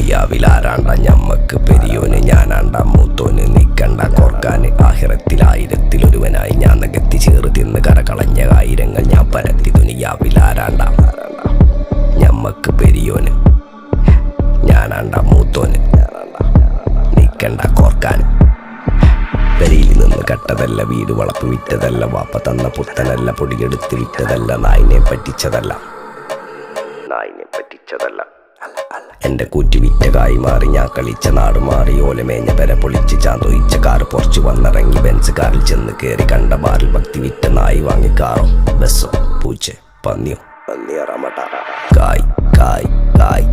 ദുനിയാവിലാരാണ്ട ഞമ്മക്ക് പെരിയോന് ഞാനാണ്ട മൂത്തോന് നിക്കണ്ട കോർക്കാന് ആഹിറത്തിലായിരത്തിലൊരുവനായി ഞാൻ നകത്തി ചേറ് തിന്ന് കരകളഞ്ഞ ആയിരങ്ങൾ ഞാൻ പരത്തി ദുനിയാവിലാരാണ്ട ഞമ്മക്ക് പെരിയോന് ഞാനാണ്ട മൂത്തോന് നിക്കണ്ട കോർക്കാന് പെരിയിൽ നിന്ന് കട്ടതല്ല വീട് വളപ്പ് വിറ്റതല്ല വാപ്പ തന്ന പുത്തനല്ല പൊടിയെടുത്ത് വിറ്റതല്ല നായിനെ പറ്റിച്ചതല്ല എന്റെ കൂറ്റി വിറ്റ കായി മാറി ഞാൻ കളിച്ച നാട് മാറി ഓലമേഞ്ഞ പെര പൊളിച്ച് ചാന്തൊയിച്ച കാറ് പൊറച്ചു വന്നിറങ്ങി ബെൻസ് കാറിൽ ചെന്ന് കയറി കണ്ട ബാറിൽ ഭക്തി വിറ്റ നായി വാങ്ങി കാറോ ബസ്സോ പൂച്ച പന്നിയോ കായ് കായ് കായ്